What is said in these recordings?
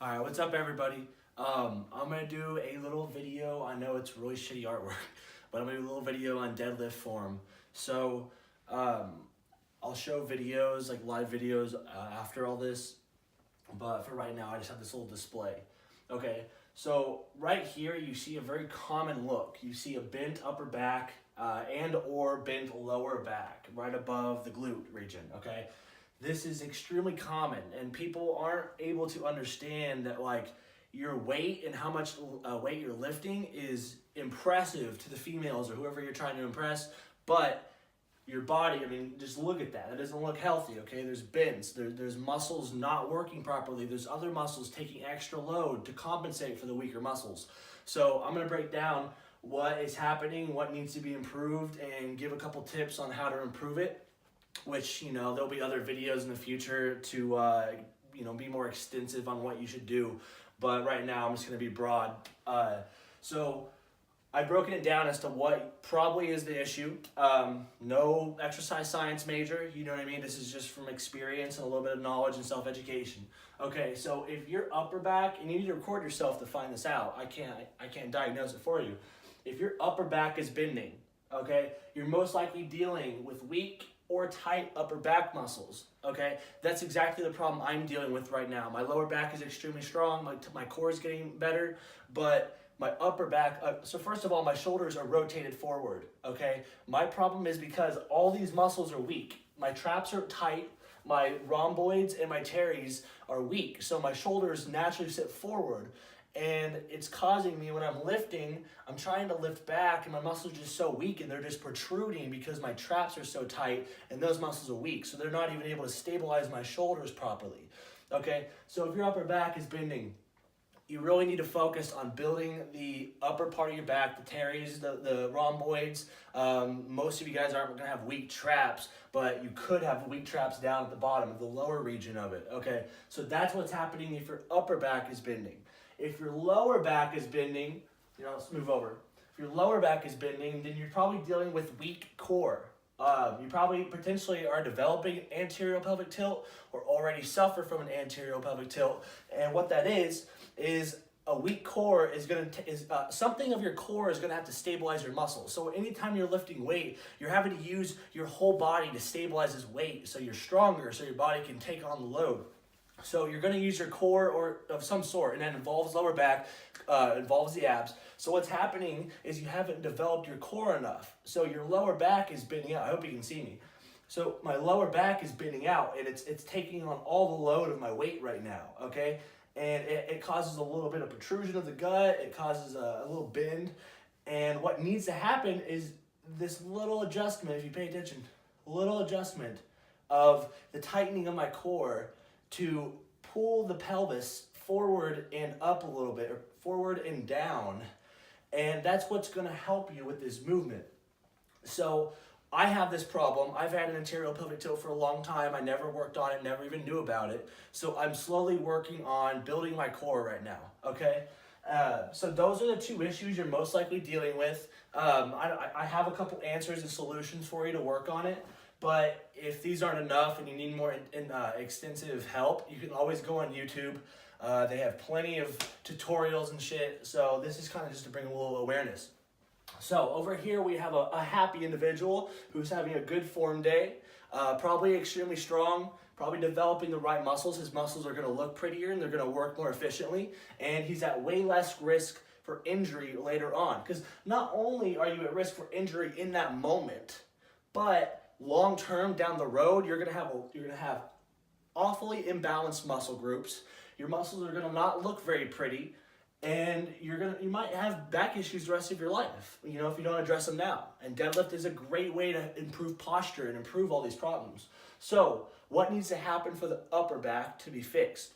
All right, what's up, everybody? I'm gonna do a little video. I know it's really shitty artwork, but I'm gonna do a little video on deadlift form. So, I'll show videos, like live videos, after all this. But for right now, I just have this little display. Okay, so right here, you see a very common look. You see a bent upper back and or bent lower back right above the glute region. Okay. This is extremely common, and people aren't able to understand that your weight and how much weight you're lifting is impressive to the females or whoever you're trying to impress, but your body, I mean, just look at that. It doesn't look healthy, okay? There's bends, there's muscles not working properly, there's other muscles taking extra load to compensate for the weaker muscles. So I'm gonna break down what is happening, what needs to be improved, and give a couple tips on how to improve it, which, there'll be other videos in the future to, be more extensive on what you should do. But right now, I'm just going to be broad. So I've broken it down as to what probably is the issue. No exercise science major, you know what I mean? This is just from experience and a little bit of knowledge and self-education. Okay, so if your upper back, and you need to record yourself to find this out. I can't diagnose it for you. If your upper back is bending, okay, you're most likely dealing with weak or tight upper back muscles, okay? That's exactly the problem I'm dealing with right now. My lower back is extremely strong, my core is getting better, but my upper back, so first of all, my shoulders are rotated forward, okay? My problem is because all these muscles are weak. My traps are tight, my rhomboids and my teres are weak, so my shoulders naturally sit forward. And it's causing me, when I'm lifting, I'm trying to lift back and my muscles are just so weak and they're just protruding because my traps are so tight and those muscles are weak. So they're not even able to stabilize my shoulders properly. Okay, so if your upper back is bending, you really need to focus on building the upper part of your back, the teres, the rhomboids. Most of you guys aren't gonna have weak traps, but you could have weak traps down at the bottom, the lower region of it, okay? So that's what's happening if your upper back is bending. If your lower back is bending, let's move over. If your lower back is bending, then you're probably dealing with weak core. You probably potentially are developing anterior pelvic tilt or already suffer from an anterior pelvic tilt. And what that is a weak core is something of your core is going to have to stabilize your muscles. So anytime you're lifting weight, you're having to use your whole body to stabilize this weight so you're stronger, so your body can take on the load. So you're going to use your core or of some sort, and that involves lower back, involves the abs. So what's happening is you haven't developed your core enough. So your lower back is bending out. I hope you can see me. So my lower back is bending out, and it's taking on all the load of my weight right now, okay? And it causes a little bit of protrusion of the gut. It causes a little bend. And what needs to happen is this little adjustment, if you pay attention, little adjustment of the tightening of my core to pull the pelvis forward and up a little bit, or forward and down. And that's what's gonna help you with this movement. So I have this problem. I've had an anterior pelvic tilt for a long time. I never worked on it, never even knew about it. So I'm slowly working on building my core right now, okay? So those are the two issues you're most likely dealing with. I have a couple answers and solutions for you to work on it. But if these aren't enough and you need more extensive help, you can always go on YouTube. They have plenty of tutorials and shit. So this is kind of just to bring a little awareness. So over here we have a happy individual who's having a good form day, probably extremely strong, probably developing the right muscles. His muscles are going to look prettier and they're going to work more efficiently. And he's at way less risk for injury later on. Because not only are you at risk for injury in that moment, but long term down the road, you're gonna have awfully imbalanced muscle groups. Your muscles are gonna not look very pretty, and you might have back issues the rest of your life. If you don't address them now. And deadlift is a great way to improve posture and improve all these problems. So what needs to happen for the upper back to be fixed?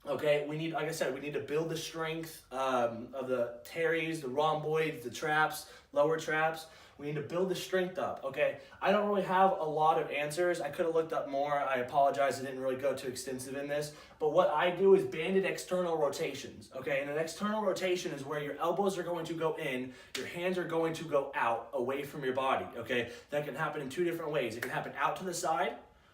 Okay, like I said, we need to build the strength of the teres, the rhomboids, the traps, lower traps. We need to build the strength up, okay? I don't really have a lot of answers. I could have looked up more. I apologize, I didn't really go too extensive in this. But what I do is banded external rotations, okay? And an external rotation is where your elbows are going to go in, your hands are going to go out, away from your body, okay? That can happen in two different ways. It can happen out to the side,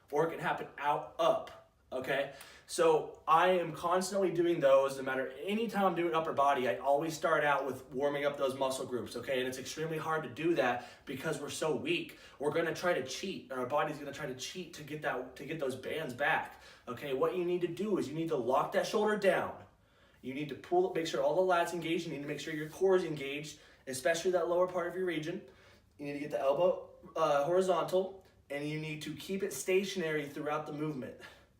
or it can happen out, up, okay? So I am constantly doing those no matter, anytime I'm doing upper body, I always start out with warming up those muscle groups, okay? And it's extremely hard to do that because we're so weak. We're gonna try to cheat, and our body's gonna try to cheat to get those bands back, okay? What you need to do is you need to lock that shoulder down. You need to pull, make sure all the lats engaged. You need to make sure your core is engaged, especially that lower part of your region. You need to get the elbow horizontal, and you need to keep it stationary throughout the movement,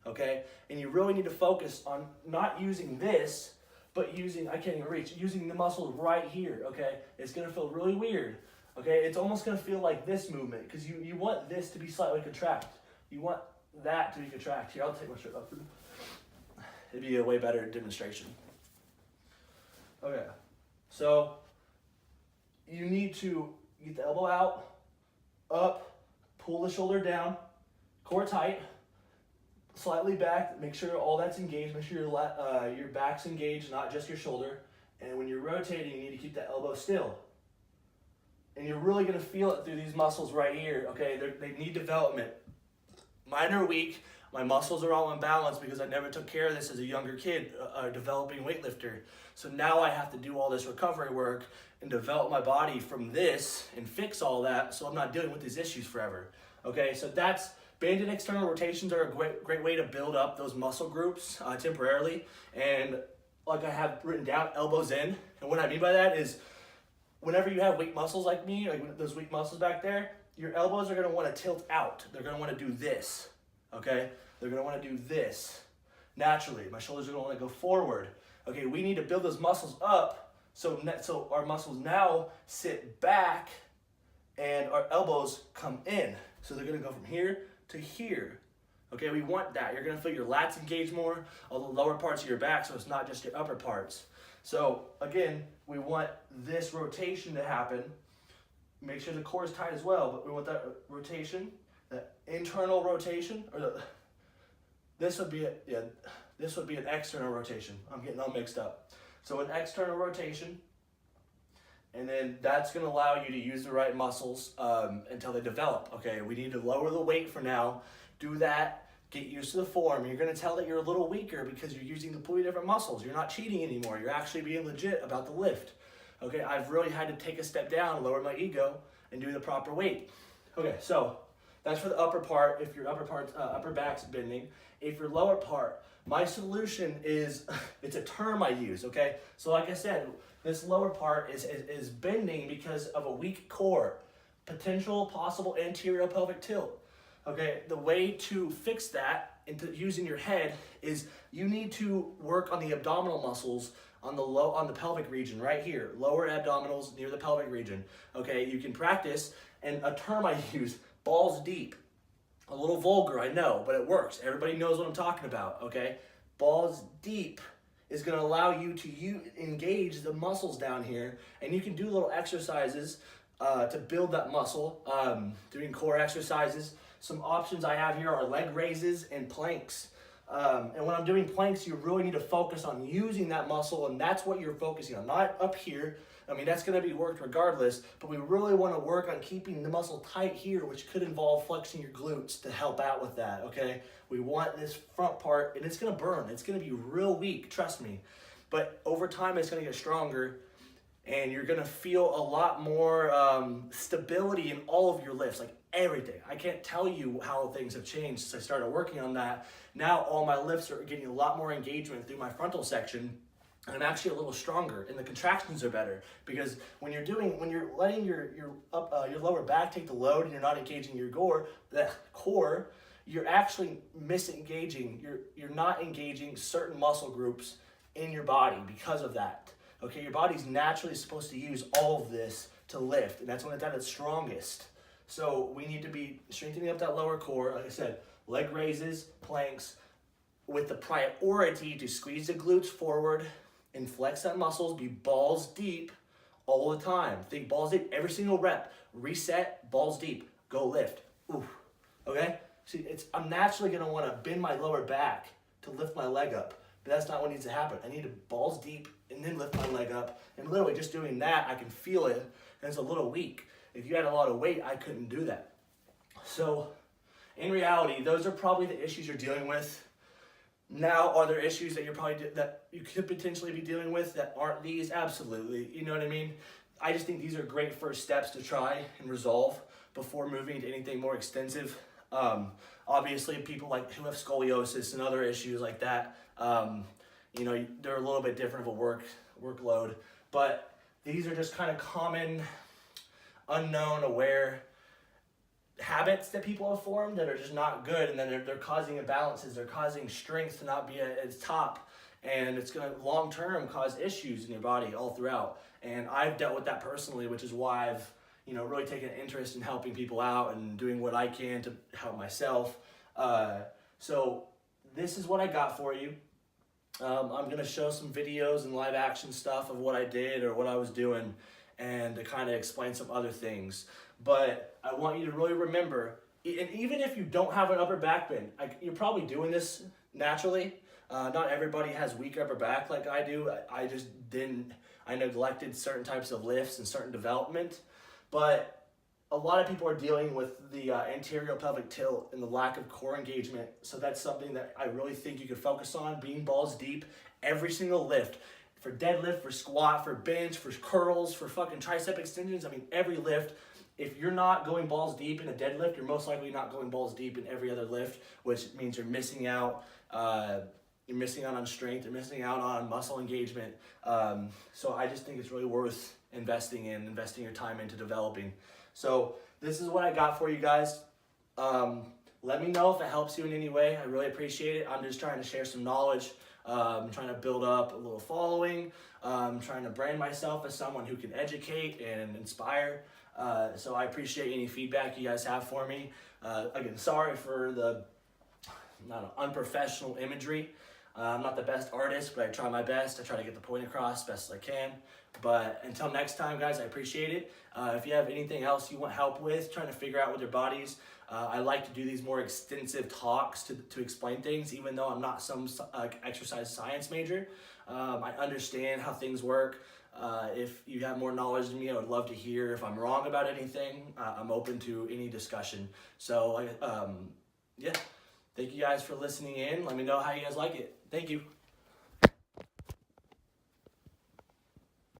okay? And you really need to focus on not using this, but using, I can't even reach, using the muscles right here, okay? It's gonna feel really weird, okay? It's almost gonna feel like this movement, because you want this to be slightly contract. You want that to be contract. Here, I'll take my shirt off. It'd be a way better demonstration. Okay, so you need to get the elbow out, up, pull the shoulder down, core tight, slightly back, make sure all that's engaged, make sure your back's engaged, not just your shoulder. And when you're rotating, you need to keep that elbow still. And you're really gonna feel it through these muscles right here, okay? They need development. Mine are weak. My muscles are all imbalanced because I never took care of this as a younger kid, a developing weightlifter. So now I have to do all this recovery work and develop my body from this and fix all that so I'm not dealing with these issues forever. Okay, so that's, banded external rotations are a great way to build up those muscle groups temporarily. And like I have written down, elbows in. And what I mean by that is whenever you have weak muscles like me, like those weak muscles back there, your elbows are gonna wanna tilt out. They're gonna wanna do this, okay? They're gonna wanna do this naturally. My shoulders are gonna wanna go forward. Okay, we need to build those muscles up so our muscles now sit back and our elbows come in. So they're gonna go from here to here. Okay, we want that. You're gonna feel your lats engage more, all the lower parts of your back, so it's not just your upper parts. So again, we want this rotation to happen. Make sure the core is tight as well, but we want that rotation, that internal rotation, or this would be an external rotation. I'm getting all mixed up. So an external rotation, and then that's gonna allow you to use the right muscles until they develop. Okay, we need to lower the weight for now. Do that, get used to the form. You're gonna tell that you're a little weaker because you're using completely different muscles. You're not cheating anymore. You're actually being legit about the lift. Okay, I've really had to take a step down, lower my ego, and do the proper weight. Okay, so that's for the upper part. If your upper back's bending. If your lower part, my solution is, it's a term I use, okay? So like I said, this lower part is bending because of a weak core, possible anterior pelvic tilt. Okay, the way to fix that into using your head is you need to work on the abdominal muscles on the pelvic region right here, lower abdominals near the pelvic region. Okay, you can practice, and a term I use, balls deep. A little vulgar, I know, but it works. Everybody knows what I'm talking about, okay? Balls deep is gonna allow you to engage the muscles down here, and you can do little exercises to build that muscle, doing core exercises. Some options I have here are leg raises and planks. And when I'm doing planks, you really need to focus on using that muscle, and that's what you're focusing on, not up here. I mean, that's gonna be worked regardless, but we really wanna work on keeping the muscle tight here, which could involve flexing your glutes to help out with that, okay? We want this front part, and it's gonna burn. It's gonna be real weak, trust me. But over time, it's gonna get stronger, and you're gonna feel a lot more stability in all of your lifts, like everything. I can't tell you how things have changed since I started working on that. Now all my lifts are getting a lot more engagement through my frontal section, and I'm actually a little stronger, and the contractions are better because when you're letting your lower back take the load and you're not engaging your core, you're actually misengaging. You're not engaging certain muscle groups in your body because of that. Okay, your body's naturally supposed to use all of this to lift, and that's when it's at its strongest. So we need to be strengthening up that lower core. Like I said, leg raises, planks, with the priority to squeeze the glutes forward and flex that muscles, be balls deep all the time. Think balls deep every single rep. Reset, balls deep, go lift. Oof. Okay? See, I'm naturally gonna wanna bend my lower back to lift my leg up, but that's not what needs to happen. I need to balls deep and then lift my leg up, and literally just doing that, I can feel it, and it's a little weak. If you had a lot of weight, I couldn't do that. So in reality, those are probably the issues you're dealing with. Now, are there issues that that you could potentially be dealing with that aren't these? Absolutely. You know what I mean? I just think these are great first steps to try and resolve before moving to anything more extensive. Obviously, people like who have scoliosis and other issues like that, you know, they're a little bit different of a workload. But these are just kind of common, unknown, aware habits that people have formed that are just not good, and then they're causing imbalances, they're causing strength to not be at its top, and it's going to long term cause issues in your body all throughout. And I've dealt with that personally, which is why I've, you know, really taken an interest in helping people out and doing what I can to help myself. So this is what I got for you. I'm going to show some videos and live action stuff of what I did or what I was doing, and to kind of explain some other things. But I want you to really remember, and even if you don't have an upper back bend, you're probably doing this naturally. Not everybody has weak upper back like I do. I just didn't, I neglected certain types of lifts and certain development. But a lot of people are dealing with the anterior pelvic tilt and the lack of core engagement. So that's something that I really think you could focus on, being balls deep every single lift. For deadlift, for squat, for bench, for curls, for fucking tricep extensions. I mean, every lift. If you're not going balls deep in a deadlift, you're most likely not going balls deep in every other lift, which means you're missing out. You're missing out on strength. You're missing out on muscle engagement. So I just think it's really worth investing your time into developing. So this is what I got for you guys. Let me know if it helps you in any way. I really appreciate it. I'm just trying to share some knowledge. I'm trying to build up a little following. I'm trying to brand myself as someone who can educate and inspire. So I appreciate any feedback you guys have for me. Again, sorry for the unprofessional imagery. I'm not the best artist, but I try my best. I try to get the point across as best as I can. But until next time, guys, I appreciate it. If you have anything else you want help with, trying to figure out with your bodies, I like to do these more extensive talks to explain things, even though I'm not some exercise science major. I understand how things work. If you have more knowledge than me, I would love to hear. If I'm wrong about anything, I'm open to any discussion. So, yeah, thank you guys for listening in. Let me know how you guys like it. Thank you.